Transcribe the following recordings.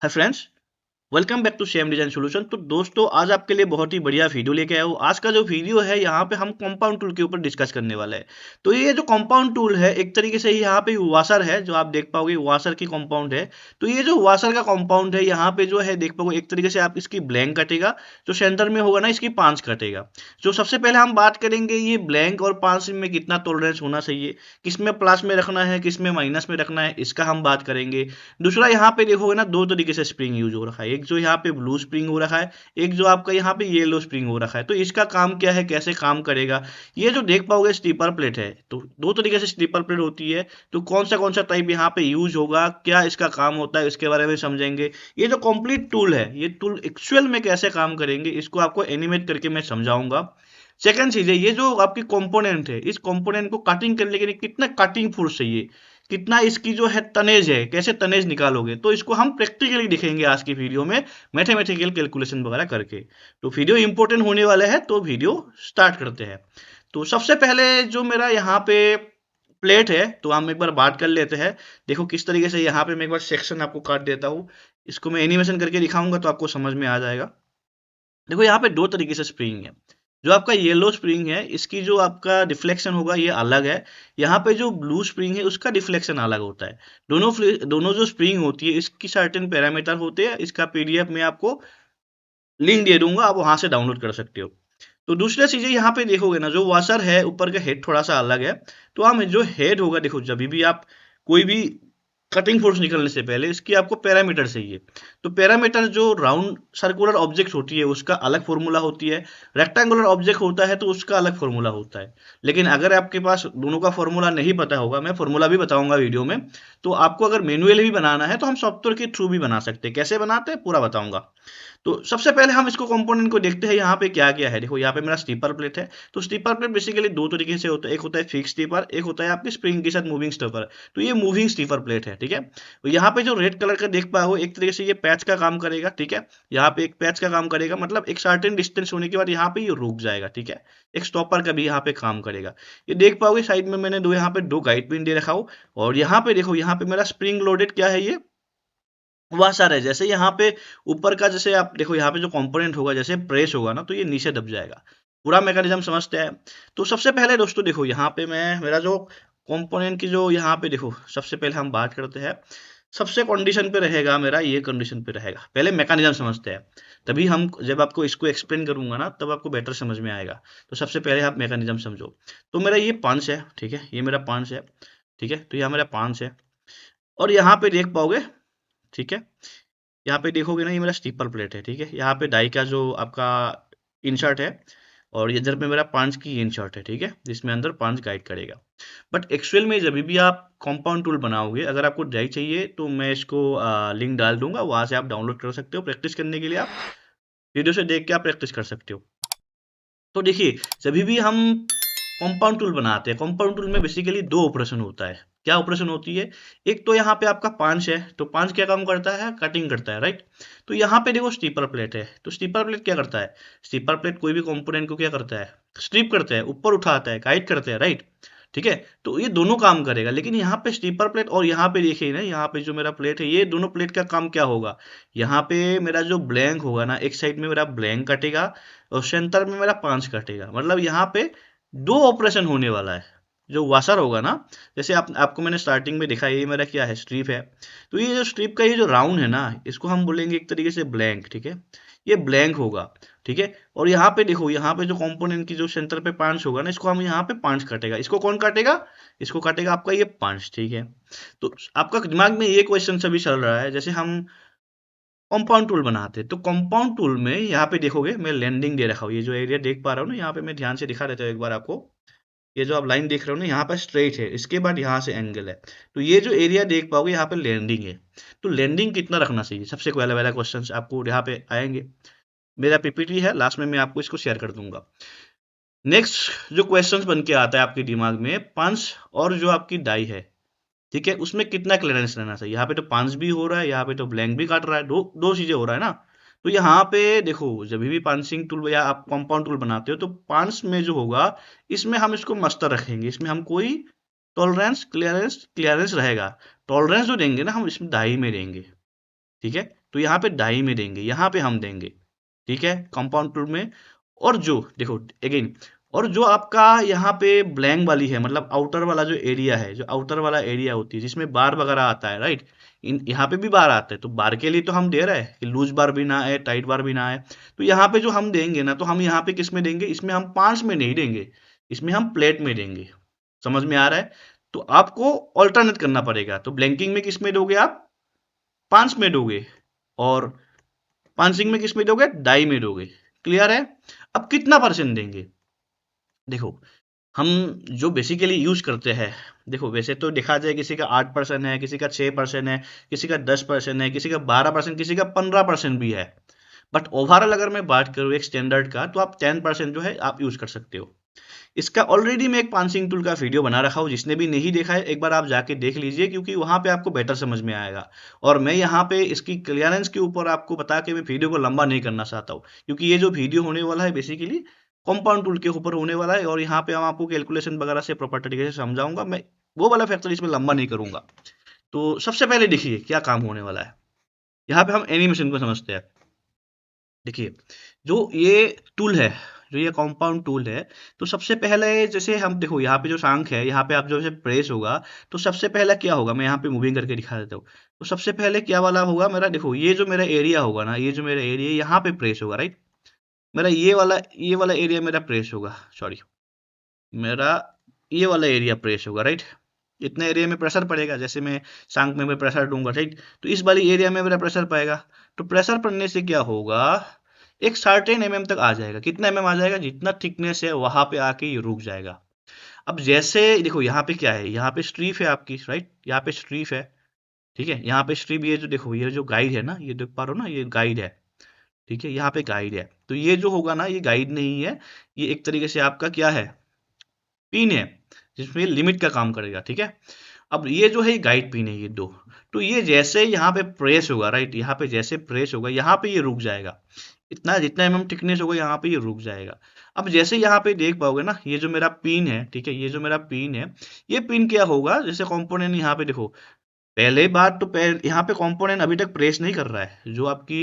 Hi friends, welcome back to same design solution. तो दोस्तों, आज आपके लिए बहुत ही बढ़िया वीडियो लेके आया हूँ। आज का जो वीडियो है, यहाँ पे हम कंपाउंड टूल के ऊपर डिस्कस करने वाले हैं। तो ये जो कंपाउंड टूल है, एक तरीके से यहाँ पे वाशर है, जो आप देख पाओगे वाशर की कंपाउंड है। तो ये जो वाशर का कंपाउंड है, यहाँ पे जो है देख पाओगे, एक तरीके से आप इसकी ब्लैंक कटेगा, जो सेंटर में होगा ना इसकी पांच कटेगा। जो सबसे पहले हम बात करेंगे, ये ब्लैंक और पांच में कितना टॉलरेंस होना चाहिए, किस में प्लस में रखना है, किस में माइनस में रखना है, इसका हम बात करेंगे। दूसरा, यहाँ पे देखोगे ना, दो तरीके से स्प्रिंग यूज हो रखा है। एक जो यहाँ पे ब्लू स्प्रिंग हो रखा है, एक जो आपका यहाँ पे येलो स्प्रिंग हो रखा है। तो इसका काम क्या है, कैसे काम करेगा, ये जो देख पाओगे स्लीपर प्लेट है। तो दो तरीके से स्लीपर प्लेट होती है। तो कौन सा टाइप यहाँ पे यूज होगा, क्या इसका काम होता है, इसके बारे में समझेंगे। ये जो कंप्लीट टूल है, ये टूल एक्चुअल में कैसे काम करेंगे, इसको आपको एनिमेट करके मैं समझाऊंगा। सेकंड चीज है, ये जो आपकी कंपोनेंट है, इस कंपोनेंट को कटिंग करने के लिए कितना कटिंग फोर्स चाहिए, कितना इसकी जो है तनेज है, कैसे तनेज निकालोगे, तो इसको हम प्रैक्टिकली दिखेंगे आज की वीडियो में, मैथमेटिकल कैलकुलेशन वगैरह करके। तो वीडियो इंपॉर्टेंट होने वाला है, तो वीडियो स्टार्ट करते हैं। तो सबसे पहले जो मेरा यहाँ पे प्लेट है, तो हम एक बार बात कर लेते हैं। देखो किस तरीके से यहाँ पे मैं एक बार सेक्शन आपको काट देता हूँ। इसको मैं एनिमेशन करके दिखाऊंगा तो आपको समझ में आ जाएगा। देखो यहाँ पे दो तरीके से स्प्रिंग है। जो आपका येलो स्प्रिंग है, इसकी जो आपका डिफ्लेक्शन होगा ये अलग है। यहाँ पे जो ब्लू स्प्रिंग है, उसका डिफ्लेक्शन अलग होता है। दोनों जो स्प्रिंग होती है, इसकी सर्टेन पैरामीटर होते हैं। इसका पीडीएफ में आपको लिंक दे दूंगा, आप वहां से डाउनलोड कर सकते हो। तो दूसरा चीजें यहाँ पे देखोगे ना, जो वॉशर है ऊपर का हेड थोड़ा सा अलग है। तो हम जो हेड होगा, देखो जब भी आप कोई भी कटिंग फोर्स निकलने से पहले इसकी आपको पैरामीटर चाहिए। तो पैरामीटर जो राउंड सर्कुलर ऑब्जेक्ट होती है उसका अलग फॉर्मूला होती है, रेक्टेंगुलर ऑब्जेक्ट होता है तो उसका अलग फॉर्मूला होता है। लेकिन अगर आपके पास दोनों का फॉर्मूला नहीं पता होगा, मैं फॉर्मूला भी बताऊंगा वीडियो में। तो आपको अगर मैन्युअली भी बनाना है तो हम सॉफ्टवेयर के थ्रू भी बना सकते हैं। कैसे बनाते हैं पूरा बताऊंगा। तो सबसे पहले हम इसको कंपोनेंट को देखते हैं, यहाँ पे क्या क्या है। देखो यहाँ पे मेरा स्टीपर प्लेट है। तो स्टीपर प्लेट बेसिकली दो तरीके से होता है, एक होता है फिक्स स्टीपर, एक होता है आपकी स्प्रिंग के साथ मूविंग स्टीपर। तो ये मूविंग स्टीपर प्लेट है, ठीक है। तो यहाँ पे जो रेड कलर का देख पाओ, एक तरीके से ये पैच का काम करेगा, ठीक है। यहाँ पे एक पैच का काम करेगा, मतलब एक सर्टेन डिस्टेंस होने के बाद यहाँ पे ये रुक जाएगा, ठीक है। एक स्टॉपर का भी यहाँ पे काम करेगा। ये देख पाओगे साइड में मैंने दो यहाँ पे दो गाइड पिन दे रखा हूँ। और यहाँ पे देखो, यहाँ पे मेरा स्प्रिंग लोडेड क्या है, ये वॉशर है। जैसे यहाँ पे ऊपर का, जैसे आप देखो यहाँ पे जो कंपोनेंट होगा, जैसे प्रेस होगा ना, तो ये नीचे दब जाएगा। पूरा मैकेनिज्म समझते हैं। तो सबसे पहले दोस्तों देखो, यहाँ पे मैं मेरा जो कंपोनेंट की जो यहाँ पे देखो, सबसे पहले हम बात करते हैं। सबसे कंडीशन पे रहेगा मेरा, ये कंडीशन पे रहेगा। पहले मैकेनिज्म समझते हैं, तभी हम जब आपको इसको एक्सप्लेन करूंगा ना, तब आपको बेटर समझ में आएगा। तो सबसे पहले आप मैकेनिज्म समझो। तो मेरा ये पंच है, ठीक है, ये मेरा पंच है, ठीक है। तो यहाँ मेरा पंच है। और यहाँ पे देख पाओगे, ठीक है, यहाँ पे देखोगे ना, ये मेरा स्टीपर प्लेट है, ठीक है। यहाँ पे डाई का जो आपका इंसर्ट है, और इधर पे मेरा पांच की इंसर्ट है, ठीक है, जिसमें अंदर पांच गाइड करेगा। बट एक्चुअल में जब भी आप कंपाउंड टूल बनाओगे, अगर आपको डाई चाहिए तो मैं इसको लिंक डाल दूंगा, वहां से आप डाउनलोड कर सकते हो। प्रैक्टिस करने के लिए आप वीडियो से देख के आप प्रैक्टिस कर सकते हो। तो देखिए, जब भी हम कंपाउंड टूल बनाते हैं, कंपाउंड टूल में बेसिकली दो ऑपरेशन होता है। क्या ऑपरेशन होती है? एक तो यहाँ पे आपका पांच है, तो पांच क्या काम करता है, कटिंग करता है, राइट। तो यहाँ पे देखो स्टीपर प्लेट है, तो स्टीपर प्लेट क्या करता है, स्टीपर प्लेट कोई भी कंपोनेंट को क्या करता है, स्ट्रिप करता है, ऊपर उठाता है, गाइड करता है, राइट। ठीक है। तो ये दोनों काम करेगा। लेकिन यहाँ पे स्टीपर प्लेट और यहाँ पे देखिए ना, यहाँ पे जो मेरा प्लेट है, ये दोनों प्लेट का काम क्या होगा, यहाँ पे मेरा जो ब्लैंक होगा ना, एक साइड में मेरा ब्लैंक कटेगा और सेंटर में मेरा पांच कटेगा। मतलब यहाँ पे दो ऑपरेशन होने वाला है। जो वाशर होगा ना, जैसे आपको मैंने स्टार्टिंग में दिखाया, ये मेरा क्या है, स्ट्रिप है। तो ये जो स्ट्रिप का ये जो राउंड है ना, इसको हम बोलेंगे एक तरीके से ब्लैंक, ठीक है। ये ब्लैंक होगा, ठीक है। और यहाँ पे देखो, यहाँ पे जो कंपोनेंट की जो सेंटर पे पांच होगा ना, इसको हम यहाँ पे पांच काटेगा। इसको कौन काटेगा, इसको काटेगा आपका ये पांच, ठीक है। तो आपका दिमाग में ये क्वेश्चन सभी चल रहा है, जैसे हम कंपाउंड टूल बनाते हैं, तो कंपाउंड टूल में यहाँ पे देखोगे मैं लैंडिंग दे रखा हूँ। ये जो एरिया देख पा रहा हूँ ना, यहाँ पे मैं ध्यान से दिखा देता हूँ एक बार आपको। ये जो आप लाइन देख रहे हो ना, यहाँ पर स्ट्रेट है, इसके बाद यहाँ से एंगल है। तो ये जो एरिया देख पाओगे, यहाँ पे लैंडिंग है। तो लैंडिंग कितना रखना चाहिए, सबसे पहले वाला क्वेश्चन आपको यहाँ पे आएंगे। मेरा पीपीटी है, लास्ट में मैं आपको इसको शेयर कर दूंगा। नेक्स्ट जो क्वेश्चन बन के आता है आपके दिमाग में, पंच और जो आपकी डाई है, ठीक है, उसमें कितना क्लियरेंस रहना चाहिए। यहाँ पे तो पांच भी हो रहा है, यहाँ पे तो ब्लैंक भी काट रहा है, दो दो चीजें हो रहा है ना। तो यहाँ पे देखो, जब भी पांचिंग टूल या आप कंपाउंड टूल बनाते हो, तो पांच में जो होगा, इसमें हम इसको मस्तर रखेंगे, इसमें हम कोई टॉलरेंस क्लियरेंस क्लियरेंस रहेगा। टॉलरेंस जो देंगे ना, हम इसमें डाई में देंगे, ठीक है। तो यहाँ पे डाई में देंगे, यहाँ पे हम देंगे, ठीक है, कंपाउंड टूल में। और जो देखो अगेन, और जो आपका यहाँ पे ब्लैंक वाली है, मतलब आउटर वाला जो एरिया है, जो आउटर वाला एरिया होती है जिसमें बार वगैरह आता है, राइट, इन यहाँ पे भी बार आता है, तो बार के लिए तो हम दे रहे हैं कि लूज बार भी ना आए, टाइट बार भी ना आए। तो यहाँ पे जो हम देंगे ना, तो हम यहाँ पे किस में देंगे, इसमें हम 5 में नहीं देंगे, इसमें हम प्लेट में देंगे। समझ में आ रहा है? तो आपको ऑल्टरनेट करना पड़ेगा। तो ब्लैंकिंग में किस में दोगे आप, 5 में दोगे, और पांचिंग में किस में दोगे, डाई में दोगे। क्लियर है? अब कितना परसेंट देंगे, देखो हम जो बेसिकली यूज करते हैं, देखो वैसे तो देखा जाए किसी का 8% है, किसी का 6% है, किसी का 10% है, किसी का 12%, किसी का 15% भी है। बट ओवरऑल अगर मैं बात करूँ एक स्टैंडर्ड का, तो आप 10% जो है आप यूज कर सकते हो। इसका ऑलरेडी मैं एक पांचिंग टूल का वीडियो बना रखा हूँ, जिसने भी नहीं देखा है एक बार आप जाके देख लीजिए, क्योंकि वहां पे आपको बेटर समझ में आएगा। और मैं यहाँ पे इसकी क्लियरेंस के ऊपर आपको बता के मैं वीडियो को लंबा नहीं करना चाहता हूँ, क्योंकि ये जो वीडियो होने वाला है बेसिकली कंपाउंड टूल के ऊपर होने वाला है, और यहाँ पे हम आपको कैलकुलेशन वगैरह से प्रॉपर तरीके से समझाऊंगा। मैं वो वाला फैक्टर इसमें लंबा नहीं करूंगा। तो सबसे पहले देखिए क्या काम होने वाला है। यहाँ पे हम एनिमेशन को समझते हैं। देखिए जो ये टूल है, जो ये कंपाउंड टूल है, तो सबसे पहले जैसे हम देखो यहाँ पे जो सांख है, यहाँ पे आप जो है प्रेस होगा, तो सबसे पहला क्या होगा, मैं यहाँ पे मूविंग करके दिखा देता हूँ। तो सबसे पहले क्या वाला होगा मेरा, देखो ये जो मेरा एरिया होगा ना, ये जो मेरा एरिया यहाँ पे प्रेस होगा, राइट। मेरा ये वाला एरिया मेरा प्रेस होगा, सॉरी, मेरा ये वाला एरिया प्रेस होगा, राइट। इतने एरिया में प्रेशर पड़ेगा, जैसे मैं सांख में मैं प्रेशर दूंगा, राइट, तो इस वाली एरिया में मेरा प्रेशर पड़ेगा। तो प्रेशर पड़ने से क्या होगा, एक सर्टेन तक आ जाएगा। कितना आ जाएगा, जितना थिकनेस है वहां पे आके ये रुक जाएगा। अब जैसे देखो यहाँ पे क्या है, यहाँ पे स्ट्रीप है आपकी, राइट, यहाँ पे स्ट्रीप है, ठीक है, यहाँ पे स्ट्रीप, ये जो देखो ये जो गाइड है ना, ये देख पा रहे हो ना, ये गाइड है, ठीक है, यहाँ पे गाइड है। तो ये जो होगा ना, ये गाइड नहीं है, ये एक तरीके से आपका क्या है, पिन है, जिसमें लिमिट का काम करेगा, ठीक है। अब ये जो है गाइड पिन है, ये दो। तो ये जैसे यहाँ पे प्रेस होगा, राइट, यहाँ पे जैसे प्रेस होगा, यहाँ पे ये रुक जाएगा। इतना जितना थिकनेस होगा यहाँ पे ये रुक जाएगा। अब जैसे यहाँ पे देख पाओगे ना, ये जो मेरा पिन है, ठीक है, ये जो मेरा पिन है, ये पिन क्या होगा, जैसे कंपोनेंट यहाँ पे देखो, पहले बात तो यहाँ पे कंपोनेंट अभी तक प्रेस नहीं कर रहा है, जो आपकी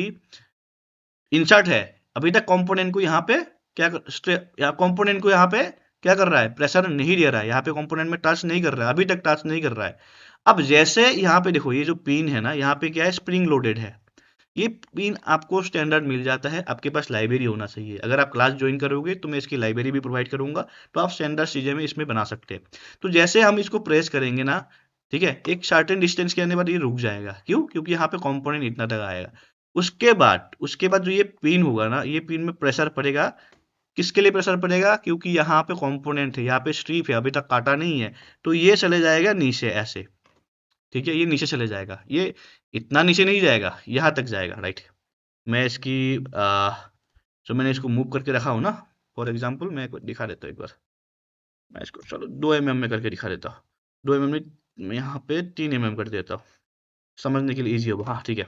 इंसर्ट है, अभी तक कंपोनेंट को यहाँ पे कंपोनेंट को यहाँ पे क्या कर रहा है, प्रेशर नहीं दे रहा है, यहाँ पे कंपोनेंट में टच नहीं कर रहा है, अभी तक टच नहीं कर रहा है। अब जैसे यहाँ पे देखो, ये जो पिन है ना, यहाँ पे क्या है, स्प्रिंग लोडेड है। ये पिन आपको स्टैंडर्ड मिल जाता है, आपके पास लाइब्रेरी होना चाहिए। अगर आप क्लास ज्वाइन करोगे तो मैं इसकी लाइब्रेरी भी प्रोवाइड करूंगा, तो आप स्टैंडर्ड चीजें में इसमें बना सकते हैं। तो जैसे हम इसको प्रेस करेंगे ना, ठीक है, एक सर्टेन डिस्टेंस के आने बाद ये रुक जाएगा। क्यों? क्योंकि यहाँ पे कंपोनेंट इतना तक आएगा। उसके बाद जो ये पिन होगा ना, ये पिन में प्रेशर पड़ेगा। किसके लिए प्रेशर पड़ेगा? क्योंकि यहाँ पे कंपोनेंट है, यहाँ पे स्ट्रिप है, अभी तक काटा नहीं है, तो ये चले जाएगा नीचे ऐसे, ठीक है, ये नीचे चले जाएगा। ये इतना नीचे नहीं जाएगा, यहाँ तक जाएगा, राइट। मैं इसकी जो मैंने इसको मूव करके रखा हूँ ना, फॉर एग्जाम्पल मैं दिखा देता हूँ एक बार। मैं इसको चलो 2 mm में करके दिखा देता हूँ। 2 mm में मैं यहाँ पे 3 mm कर देता हूँ, समझने के लिए ईजी होगा। हाँ ठीक है,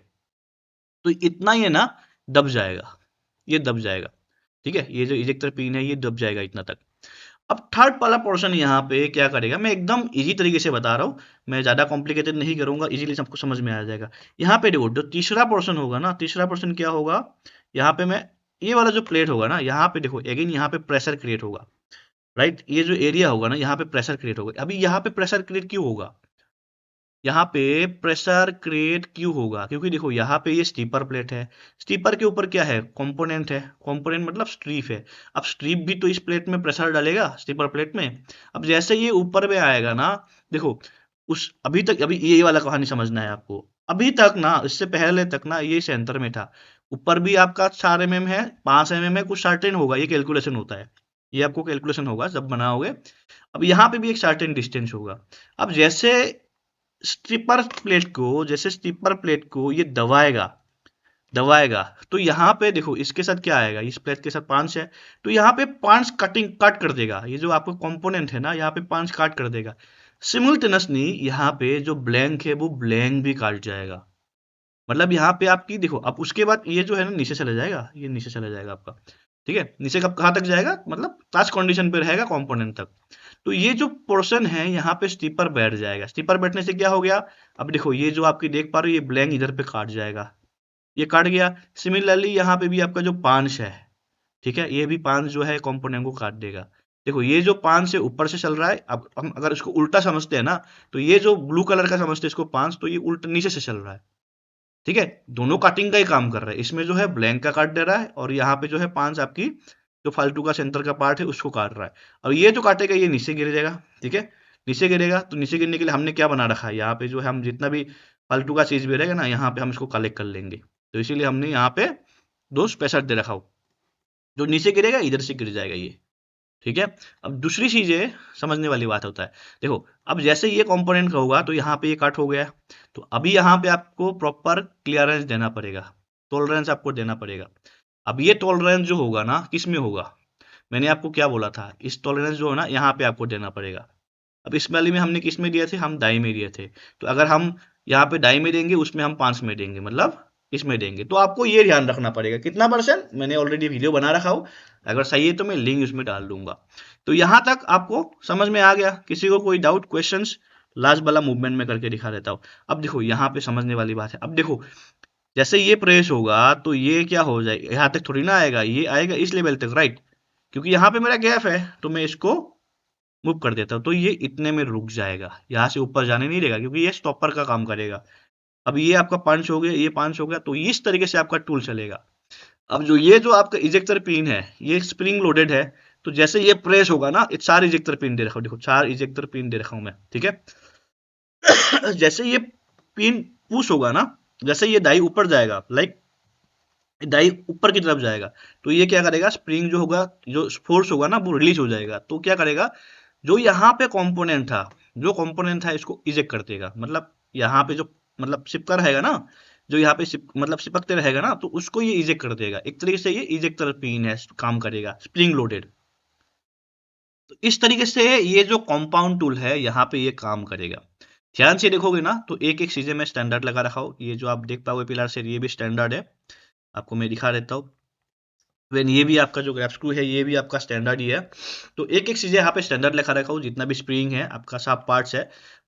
तो इतना ये ना दब जाएगा, ये दब जाएगा, ठीक है, ये जो इजेक्टर पिन है ये दब जाएगा इतना तक। अब थर्ड वाला पोर्शन यहाँ पे क्या करेगा, मैं एकदम इजी तरीके से बता रहा हूँ, मैं ज्यादा कॉम्प्लिकेटेड नहीं करूंगा, इजीली सबको समझ में आ जाएगा। यहाँ पे देखो, जो तीसरा पोर्शन होगा ना, तीसरा पोर्शन क्या होगा, यहाँ पे मैं ये वाला जो प्लेट होगा ना, यहाँ पे देखो अगेन यहाँ पे प्रेशर क्रिएट होगा, राइट। ये जो एरिया होगा ना, यहाँ पे प्रेशर क्रिएट होगा। अभी यहाँ पे प्रेशर क्रिएट क्यों होगा, यहाँ पे प्रेशर क्रिएट क्यों होगा, क्योंकि देखो यहाँ पे ये स्टीपर प्लेट है, स्टीपर के ऊपर क्या है, कंपोनेंट है, कंपोनेंट मतलब स्ट्रीप है। अब स्ट्रीप भी तो इस प्लेट में प्रेशर डालेगा, स्टीपर प्लेट में। अब जैसे ये ऊपर में आएगा ना, देखो उस अभी ये वाला कहानी समझना है आपको। अभी तक ना, इससे पहले तक ना ये सेंटर में था, ऊपर भी आपका 4 mm है, 5 mm है, कुछ सर्टेन होगा, ये कैलकुलेशन होता है, ये आपको कैलकुलेशन होगा जब बनाओगे। अब यहाँ पे भी एक सर्टेन डिस्टेंस होगा। अब जैसे स्टिपर प्लेट को ये दबाएगा, दबाएगा, तो यहाँ पे देखो इसके साथ क्या आएगा, इस प्लेट के साथ पांच है, तो यहाँ पे पांच कट कर देगा। ये जो आपको कंपोनेंट है ना, यहाँ पे पांच काट कर देगा। सिमुल्टेनियसली यहाँ पे जो ब्लैंक है वो ब्लैंक भी काट जाएगा। मतलब यहाँ पे आपकी देखो, अब उसके बाद ये जो है ना नीचे चला जाएगा, ये नीचे चला जाएगा आपका, ठीक है। नीचे कब कहाँ तक जाएगा, मतलब टच कंडीशन पे रहेगा कंपोनेंट तक। तो ये जो पोर्शन है यहाँ पे स्टीपर बैठ जाएगा। स्टीपर बैठने से क्या हो गया, अब देखो ये जो आपकी देख पा रहे हो, ये ब्लैंक इधर पे काट जाएगा, ये काट गया। सिमिलरली यहाँ पे भी आपका जो 5 है, ठीक है, ये भी 5 जो है कंपोनेंट को काट देगा। देखो ये जो 5 से ऊपर से चल रहा है, अब हम अगर इसको उल्टा समझते हैं ना, तो ये जो ब्लू कलर का समझते हैं इसको 5, तो ये उल्टा नीचे से चल रहा है, ठीक है। दोनों काटिंग का ही काम कर रहा है, इसमें जो है ब्लैंक का काट दे रहा है, और यहाँ पे जो है 5 आपकी जो फालतू का सेंटर का पार्ट है उसको काट रहा है। और ये जो काटेगा ये नीचे गिर जाएगा, ठीक है। नीचे गिरेगा तो नीचे गिरने के लिए हमने क्या बना रखा है, यहाँ पे जो है हम जितना भी फालतू का चीज भी रहेगा ना, यहाँ पे हम इसको कलेक्ट कर लेंगे। तो इसीलिए हमने यहाँ पे दो स्पेशल दे रखा हो, जो नीचे गिरेगा इधर से गिर जाएगा ये, ठीक है। अब दूसरी चीज है, समझने वाली बात होता है। देखो अब जैसे ये कंपोनेंट का होगा तो यहाँ पे ये कट हो गया, तो अभी यहाँ पे आपको प्रॉपर क्लियरेंस देना पड़ेगा, टॉलरेंस आपको देना पड़ेगा। अब ये टॉलरेंस जो होगा ना, किस में होगा, मैंने आपको क्या बोला था, इस टॉलरेंस जो है ना यहाँ पे आपको देना पड़ेगा। अब इस वाली में हमने किस में दिए थे, हम दाई में दिए थे। तो अगर हम यहाँ पे दाई में देंगे, उसमें हम 5 में देंगे, मतलब इसमें देंगे। तो आपको ये ध्यान रखना पड़ेगा कितना परसेंट, मैंने ऑलरेडी वीडियो बना रखा हो, अगर सही है तो मैं लिंक उसमें डाल दूंगा। तो यहाँ तक आपको समझ में आ गया, किसी को कोई डाउट क्वेश्चंस, लास्ट वाला मूवमेंट में करके दिखा देता हूँ। अब देखो यहाँ पे समझने वाली बात है, अब देखो जैसे ये प्रेस होगा तो ये क्या हो जाएगा, यहाँ तक थोड़ी ना आएगा, ये आएगा इस लेवल तक, राइट। क्योंकि यहाँ पे मेरा गैप है तो मैं इसको मूव कर देता हूँ, तो ये इतने में रुक जाएगा, यहाँ से ऊपर जाने नहीं देगा, क्योंकि ये स्टॉपर का काम करेगा। अब ये आपका 5 हो गया, ये 5 हो गया, तो इस तरीके से आपका टूल चलेगा। अब जो ये जो आपका इजेक्टर पिन है, ये स्प्रिंग लोडेड है, तो जैसे ये प्रेस होगा ना, ये 4 इजेक्टर पिन दे रखा हूँ, देखो 4 इजेक्टर पिन दे रखा हूँ मैं, ठीक है। जैसे ये पिन पुश होगा ना, जैसे ये डाई ऊपर जाएगा, लाइक डाई ऊपर की तरफ जाएगा, तो ये क्या करेगा, स्प्रिंग जो होगा, जो फोर्स होगा ना, वो रिलीज हो जाएगा। तो क्या करेगा, जो यहाँ पे कंपोनेंट था, जो कंपोनेंट था इसको इजेक्ट कर देगा, मतलब यहाँ पे जो मतलब चिपका रहेगा ना, जो यहाँ पे मतलब चिपकते रहेगा ना, तो उसको ये इजेक्ट कर देगा। एक तरीके से ये इजेक्टर पिन है, काम करेगा स्प्रिंग लोडेड। तो इस तरीके से ये जो कंपाउंड टूल है यहाँ पे ये काम करेगा। ध्यान से देखोगे ना तो एक एक चीजें मैं स्टैंडर्ड लगा रखा हूँ, ये जो आप देख पाओगे पिलर से, ये भी स्टैंडर्ड है, आपको मैं दिखा देता हूँ। वेन ये भी आपका जो ग्रैप स्क्रू है ये भी आपका स्टैंडर्ड ही है। तो एक एक चीजें यहाँ पे स्टैंडर्ड लिखा रखा हूँ, जितना भी स्प्रिंग है आपका सब पार्ट्स है,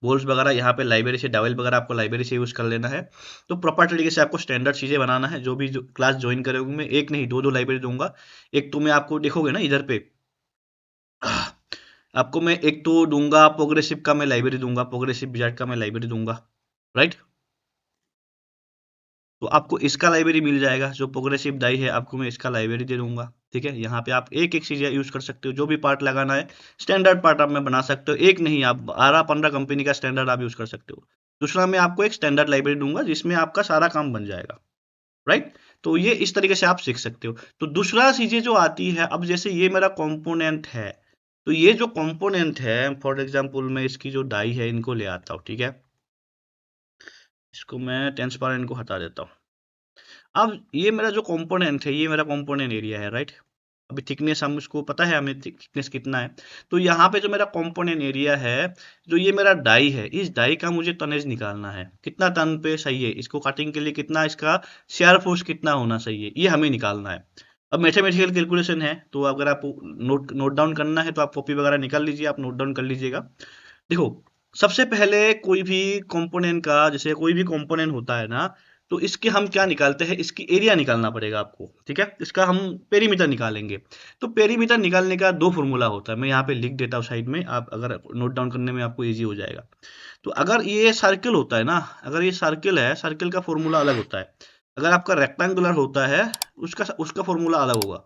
बोल्स वगैरह यहाँ पे लाइब्रेरी से, डावल वगैरह आपको लाइब्रेरी से यूज कर लेना है। तो प्रॉपर तरीके से आपको स्टैंडर्ड चीजें बनाना है। जो भी जो क्लास ज्वाइन करोगे, मैं एक नहीं दो दो लाइब्रेरी दूंगा। एक तो मैं आपको देखोगे ना इधर पे, आपको मैं एक तो दूंगा प्रोग्रेसिव का, मैं लाइब्रेरी दूंगा, प्रोग्रेसिव बिजार्ड का मैं लाइब्रेरी दूंगा, राइट। तो आपको इसका लाइब्रेरी मिल जाएगा, जो प्रोग्रेसिव डाई है आपको मैं इसका लाइब्रेरी दे दूंगा, ठीक है। यहाँ पे आप एक एक चीज यूज कर सकते हो, जो भी पार्ट लगाना है स्टैंडर्ड पार्ट आप में बना सकते हो, एक नहीं आप 12-15 कंपनी का स्टैंडर्ड आप यूज कर सकते हो। दूसरा मैं आपको एक स्टैंडर्ड लाइब्रेरी दूंगा जिसमें आपका सारा काम बन जाएगा, राइट। तो ये इस तरीके से आप सीख सकते हो। तो दूसरा चीजें जो आती है, अब जैसे ये मेरा कंपोनेंट है, तो ये जो कंपोनेंट है, फॉर एग्जांपल मैं इसकी जो डाई है इनको ले आता हूँ, ठीक है। इसको मैं ट्रांसपेरेंट को हटा देता हूँ। अब ये मेरा जो कंपोनेंट है, ये मेरा कंपोनेंट एरिया है, राइट। अभी थिकनेस हम उसको पता है हमें थिकनेस कितना है। तो यहाँ पे जो मेरा कंपोनेंट एरिया है, जो ये मेरा डाई है, इस डाई का मुझे टनेज निकालना है, कितना टन पे सही है, इसको कटिंग के लिए कितना इसका शेयर फोर्स कितना होना चाहिए, ये हमें निकालना है। अब मैथमेटिकल कैलकुलेशन है, तो अगर आप नोट नोट डाउन करना है तो आप कॉपी वगैरह निकाल लीजिए, आप नोट डाउन कर लीजिएगा। देखो सबसे पहले कोई भी कंपोनेंट का, जैसे कोई भी कंपोनेंट होता है ना, तो इसके हम क्या निकालते हैं, इसकी एरिया निकालना पड़ेगा आपको, ठीक है। इसका हम पेरीमीटर निकालेंगे। तो पेरीमीटर निकालने का दो फॉर्मूला होता है, मैं यहाँ पे लिख देता हूँ साइड में, आप अगर नोट डाउन करने में आपको इजी हो जाएगा। तो अगर ये सर्किल होता है ना, अगर ये सर्किल है, सर्किल का फॉर्मूला अलग होता है। अगर आपका रेक्टेंगुलर होता है, उसका उसका फॉर्मूला अलग होगा,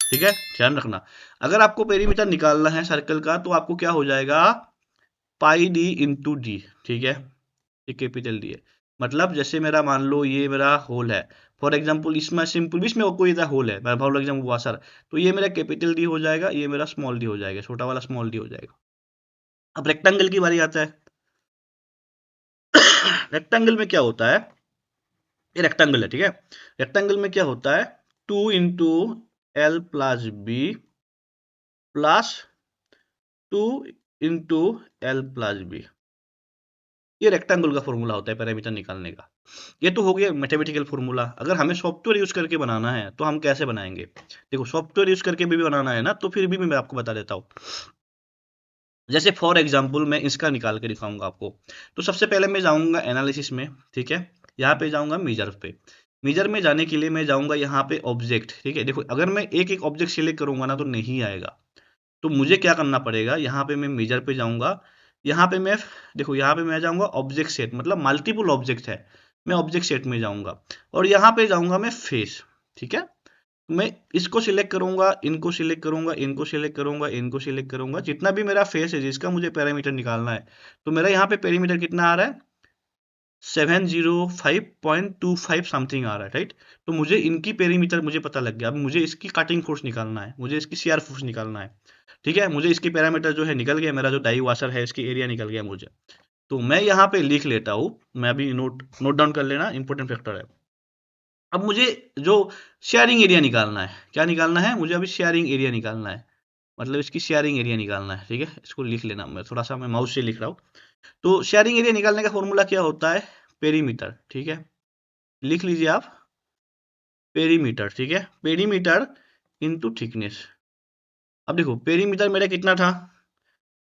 ठीक है, ध्यान रखना। अगर आपको पेरीमीटर निकालना है सर्कल का, तो आपको क्या हो जाएगा, पाई डी इंटू डी, ठीक है। ये कैपिटल डी है, मतलब जैसे मेरा मान लो ये मेरा होल है, फॉर एग्जांपल इसमें सिंपल इसमें कोई सा होल है, फॉर एग्जांपल वाशर, तो ये मेरा कैपिटल डी हो जाएगा, ये मेरा स्मॉल डी हो जाएगा, छोटा वाला स्मॉल डी हो जाएगा। अब रेक्टेंगल की बारी आता है। रेक्टेंगल में क्या होता है, ये रेक्टेंगल है, ठीक है। रेक्टेंगल में क्या होता है, 2 × L + B plus 2 × L + B, ये रेक्टेंगल का फॉर्मूला होता है पैरामीटर निकालने का। ये तो हो गया मैथमेटिकल फॉर्मूला। अगर हमें सॉफ्टवेयर यूज करके बनाना है तो हम कैसे बनाएंगे, देखो सॉफ्टवेयर यूज करके भी बनाना है ना, तो फिर भी मैं आपको बता देता हूँ। जैसे फॉर एग्जांपल मैं इसका निकाल के दिखाऊंगा आपको। तो सबसे पहले मैं जाऊंगा एनालिसिस में, ठीक है, यहाँ पे जाऊंगा मेजर पे। मेजर में जाने के लिए मैं जाऊंगा यहाँ पे ऑब्जेक्ट, ठीक है। देखो अगर मैं एक एक ऑब्जेक्ट सिलेक्ट करूंगा ना तो नहीं आएगा, तो मुझे क्या करना पड़ेगा, यहाँ पे मैं मेजर पे जाऊंगा, यहाँ पे मैं देखो यहाँ पे मैं जाऊंगा ऑब्जेक्ट सेट, मतलब मल्टीपल ऑब्जेक्ट है, मैं ऑब्जेक्ट सेट में जाऊंगा और यहाँ पे जाऊंगा मैं फेस, ठीक है। मैं इसको सिलेक्ट करूंगा, इनको सिलेक्ट करूंगा, इनको सिलेक्ट करूंगा, इनको सिलेक्ट करूंगा, जितना भी मेरा फेस है जिसका मुझे पैरामीटर निकालना है, तो मेरा यहाँ पे पैरामीटर कितना आ रहा है, 705.25 समथिंग आ रहा है, राइट। तो मुझे इनकी पेरीमीटर मुझे पता लग गया, अब मुझे इसकी कटिंग फोर्स निकालना है, मुझे इसकी सीआर फोर्स निकालना है, ठीक है। मुझे इसकी पैरामीटर जो है निकल गया, मेरा जो डाई वाशर है इसकी एरिया निकल गया मुझे। तो मैं यहाँ पे लिख लेता हूँ, मैं अभी नोट नोट डाउन कर लेना, इंपॉर्टेंट फैक्टर है। अब मुझे जो शेयरिंग एरिया निकालना है, क्या निकालना है मुझे, अभी शेयरिंग एरिया निकालना है, मतलब इसकी शेयरिंग एरिया निकालना है, ठीक है। इसको लिख लेना, मैं थोड़ा सा मैं माउस से लिख रहा हूँ। तो शेयरिंग एरिया निकालने का फॉर्मूला क्या होता है, पेरीमीटर, ठीक है। लिख लीजिए आप, पेरीमीटर, ठीक है, पेरीमीटर इंटू थिकनेस। अब देखो पेरीमीटर मेरा कितना था,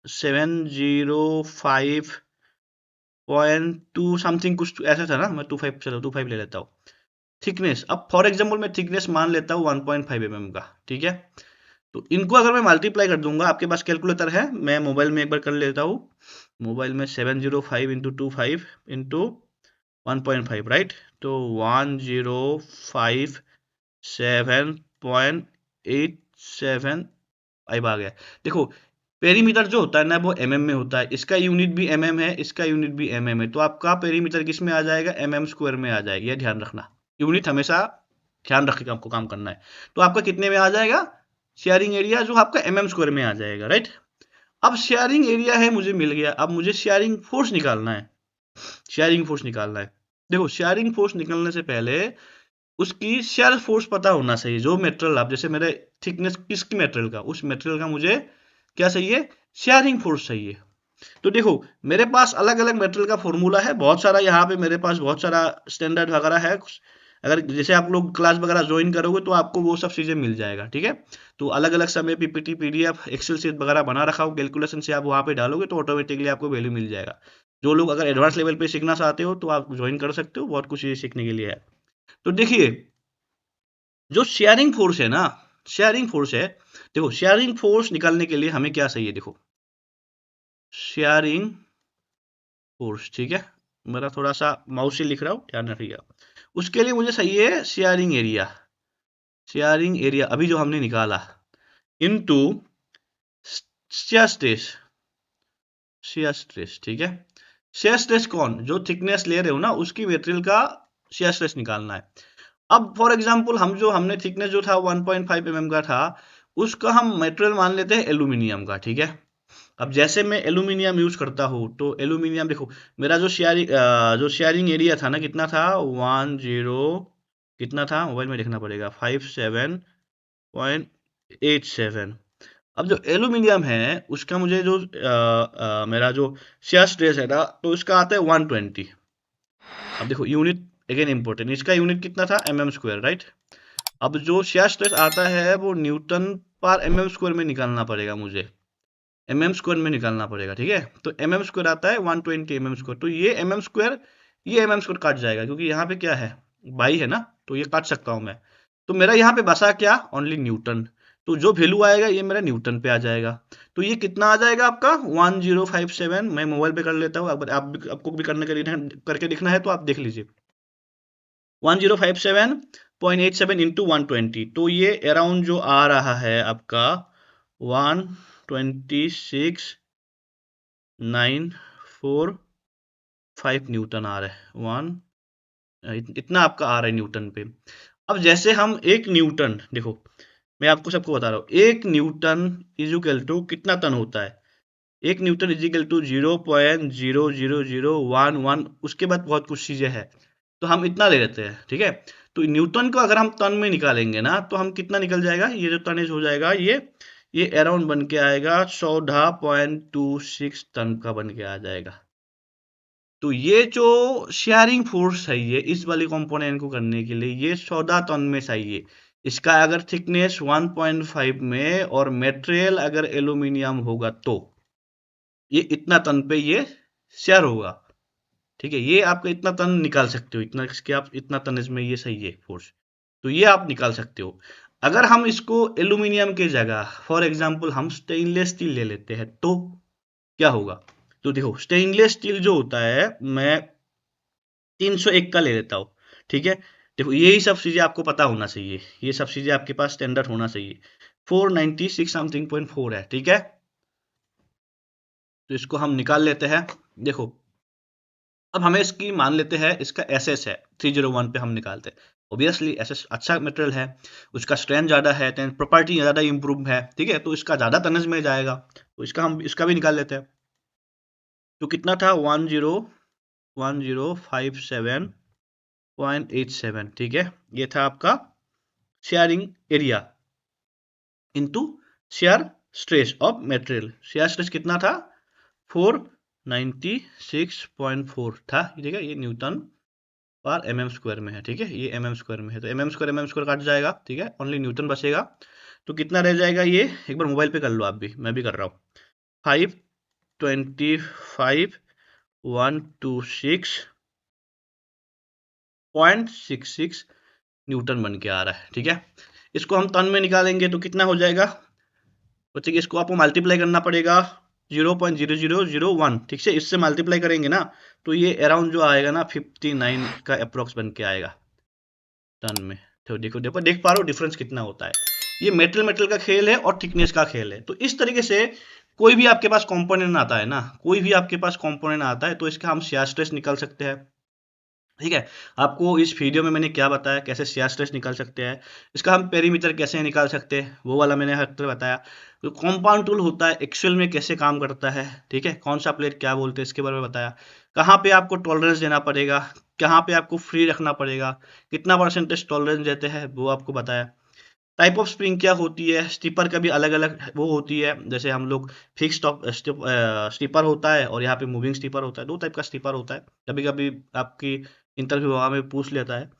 705.2 समथिंग कुछ ऐसा था ना, मैं 25, चलो 25 ले लेता हूँ। थिकनेस, अब फॉर एग्जांपल मैं थिकनेस मान लेता हूँ 1.5 mm का, ठीक है। तो इनको अगर मैं मल्टीप्लाई कर दूंगा, आपके पास कैलकुलेटर है, मैं मोबाइल में एक बार कर लेता हूँ। मोबाइल में 705 इंटू 25 इंटू 1.5, राइट। तो 1057.87 फाइव आ गया। देखो पेरीमीटर जो होता है ना वो mm में होता है, इसका यूनिट भी mm है, इसका यूनिट भी mm है, तो आपका पेरीमीटर किस में आ जाएगा, mm² में आ जाएगा, ये ध्यान रखना, यूनिट हमेशा ध्यान रख के आपको काम करना है। तो आपका कितने में आ जाएगा, शेयरिंग एरिया जो आपका mm² में आ जाएगा, राइट। अब शेयरिंग एरिया है मुझे मिल गया, अब मुझे शेयरिंग फोर्स निकालना है, शेयरिंग फोर्स निकालना है। देखो शेयरिंग फोर्स निकालने से पहले उसकी शेयर फोर्स पता होना चाहिए, जो मेटेरियल आप, जैसे मेरे थिकनेस किसकी मेटेरियल का, उस मेटेरियल का मुझे क्या चाहिए, शेयरिंग फोर्स चाहिए। तो देखो मेरे पास अलग अलग मेटेरियल का फॉर्मूला है बहुत सारा, यहाँ पे मेरे पास बहुत सारा स्टैंडर्ड वगैरह है, अगर जैसे आप लोग क्लास वगैरह ज्वाइन करोगे तो आपको वो सब चीज़ें मिल जाएगा, ठीक है। तो अलग अलग समय पीपीटी पीडीएफ एक्सेल शीट वगैरह बना रखा हो, कैलकुलेशन से आप वहाँ पे डालोगे तो ऑटोमेटिकली आपको वैल्यू मिल जाएगा। जो लोग अगर एडवांस लेवल पे सीखना चाहते हो तो आप ज्वाइन कर सकते हो, बहुत कुछ ये सीखने के लिए है। तो देखिए जो शेयरिंग फोर्स है ना, शेयरिंग फोर्स है, देखो शेयरिंग फोर्स निकालने के लिए हमें क्या चाहिए, देखो शेयरिंग फोर्स, ठीक है। मेरा थोड़ा सा माउस से लिख रहा हूँ, ध्यान रखिएगा। उसके लिए मुझे चाहिए शेयरिंग एरिया, शेयरिंग एरिया अभी जो हमने निकाला into shear stress, shear stress, ठीक है। शेयर स्ट्रेस कौन, जो थिकनेस ले रहे हो ना उसकी मटेरियल का शेयर स्ट्रेस निकालना है। अब फॉर एग्जांपल हमने थिकनेस जो था 1.5 mm का था, उसका हम मटेरियल मान लेते हैं एल्यूमिनियम का, ठीक है। अब जैसे मैं एल्यूमिनियम यूज करता हूँ तो एल्यूमिनियम देखो मेरा जो शेयरिंग एरिया था ना कितना था, 10 कितना था, मोबाइल में देखना पड़ेगा, 57.87। अब जो एल्यूमिनियम है उसका मुझे जो मेरा जो शेयर स्ट्रेस है ना तो उसका आता है 120। अब देखो यूनिट अगेन इंपॉर्टेंट, इसका यूनिट कितना था, mm², राइट। अब जो शेयर स्ट्रेस आता है वो न्यूटन पर mm² में निकालना पड़ेगा मुझे, mm² में निकालना पड़ेगा, ठीक है। तो mm² आता है 120 mm², तो ये mm², ये mm² काट जाएगा क्योंकि यहाँ पे क्या है, बाई है ना, तो ये काट सकता हूँ मैं। तो मेरा यहाँ पे बसा क्या, ओनली न्यूटन, तो जो वैल्यू आएगा ये मेरा न्यूटन पे आ जाएगा। तो ये कितना आ जाएगा आपका 1057, मैं मोबाइल पे कर लेता हूँ, अगर आपको भी करके दिखना है तो आप देख लीजिए, 1057.87 इंटू 120, तो ये अराउंड जो आ रहा है आपका 126.945 न्यूटन आ रहा है, इतना आपका आ रहा है न्यूटन पे। अब जैसे हम एक न्यूटन, देखो मैं आपको सबको बता रहा हूँ, एक न्यूटन इजिकल टू कितना टन होता है, एक न्यूटन इजिकल टू 0.00011, उसके बाद बहुत कुछ चीजें हैं, तो हम इतना ले लेते हैं, ठीक है। तो न्यूटन को अगर हम टन में निकालेंगे ना तो हम कितना निकल जाएगा, ये जो टनेज हो जाएगा ये अराउंड बन के आएगा 14.26 टन का बन के आ जाएगा। तो ये जो शेयरिंग फोर्स चाहिए इस वाली कंपोनेंट को करने के लिए ये 14 टन में चाहिए। इसका अगर थिकनेस 1.5 में और मटेरियल अगर एल्यूमिनियम होगा तो ये इतना टन पे ये शेयर होगा, ठीक है, ये आपका इतना टन निकाल सकते हो, इतना इसके आप इतना टन इसमें ये सही है फोर्स, तो ये आप निकाल सकते हो। अगर हम इसको एल्यूमिनियम के जगह फॉर एग्जांपल हम स्टेनलेस स्टील ले लेते हैं तो क्या होगा? तो देखो स्टेनलेस स्टील जो होता है, मैं 301 का ले लेता हूँ, ठीक है। देखो यही सब चीजें आपको पता होना चाहिए, ये सब चीजें आपके पास स्टैंडर्ड होना चाहिए। 496 समथिंग 0.4 है, ठीक है। तो इसको हम निकाल लेते हैं। देखो अब हमें इसकी मान लेते हैं, इसका एसएस है 301 पे हम निकालते हैं। ऑब्वियसली एसएस अच्छा मटेरियल है, उसका स्ट्रेंथ ज़्यादा है, प्रॉपर्टी ज़्यादा इंप्रूव है, ठीक है, तो इसका ज़्यादा टनज में जाएगा, तो इसका हम इसका भी निकाल लेते हैं। तो कितना था? 10,1057.87, ठीक है। ये था आपका sharing area into shear stress of material. Shear stress कितना था? 496.4 था, ठीक है। ये न्यूटन पर एम एम स्क्वायर में है, ठीक है, ये एम एम स्क्वायर में है, तो एम एम स्क्वायर काट जाएगा, ठीक है, ओनली न्यूटन बचेगा। तो कितना रह जाएगा ये? एक बार मोबाइल पे कर लो आप भी, मैं भी कर रहा हूँ। 525,126.66 न्यूटन बन के आ रहा है, ठीक है। इसको हम टन में निकालेंगे तो कितना हो जाएगा बच्चे? इसको आपको मल्टीप्लाई करना पड़ेगा 0.0001, ठीक है, इससे मल्टीप्लाई करेंगे ना, तो ये अराउंड जो आएगा ना 59 का अप्रोक्स बन के आएगा टन में। तो देखो देखो देख पा रहे हो डिफरेंस कितना होता है। ये मेटल मेटल का खेल है और थिकनेस का खेल है। तो इस तरीके से कोई भी आपके पास कंपोनेंट आता है ना, कोई भी आपके पास कंपोनेंट आता है, तो इसका हम शेयर स्ट्रेस निकाल सकते हैं, ठीक है। आपको इस वीडियो में मैंने क्या बताया, कैसे शेयर स्ट्रेस निकाल सकते हैं, इसका हम पेरीमीटर कैसे निकाल सकते हैं, वो वाला मैंने हर तरह बताया। तो कंपाउंड टूल होता है एक्चुअल में कैसे काम करता है, ठीक है, कौन सा प्लेट क्या बोलते हैं इसके बारे में बताया, कहाँ पे आपको टॉलरेंस देना पड़ेगा, कहाँ पे आपको फ्री रखना पड़ेगा, कितना परसेंटेज टॉलरेंस देते हैं वो आपको बताया। टाइप ऑफ स्प्रिंग क्या होती है, स्टिपर का भी अलग अलग वो होती है, जैसे हम लोग फिक्स स्टिपर होता है और यहाँ पे मूविंग स्टिपर होता है, दो टाइप का स्टिपर होता है। कभी कभी आपकी इंटरव्यू में पूछ लेता है।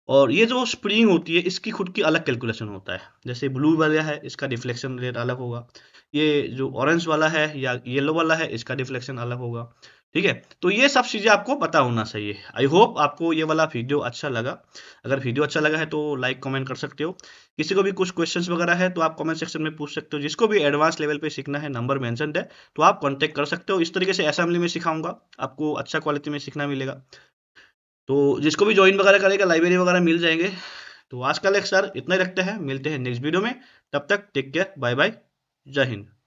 और ये जो स्प्रिंग होती है इसकी खुद की अलग कैलकुलेशन होता है, जैसे ब्लू वाला है इसका डिफ्लेक्शन रेट अलग होगा, ये जो ऑरेंज वाला है या येलो वाला है इसका डिफ्लेक्शन अलग होगा, ठीक है। तो ये सब चीज़ें आपको पता होना चाहिए। आई होप आपको ये वाला वीडियो अच्छा लगा। अगर वीडियो अच्छा लगा है तो लाइक कमेंट कर सकते हो। किसी को भी कुछ क्वेश्चंस वगैरह है तो आप कमेंट सेक्शन में पूछ सकते हो। जिसको भी एडवांस लेवल पे सीखना है नंबर मेंशन है, तो आप कांटेक्ट कर सकते हो। इस तरीके से असेंबली में सिखाऊंगा, आपको अच्छा क्वालिटी में सीखना मिलेगा। तो जिसको भी ज्वाइन वगैरह करेगा लाइब्रेरी वगैरह मिल जाएंगे। तो आज का लेक्चर इतना ही रखते हैं, मिलते हैं नेक्स्ट वीडियो में। तब तक टेक केयर, बाय बाय, जय हिंद।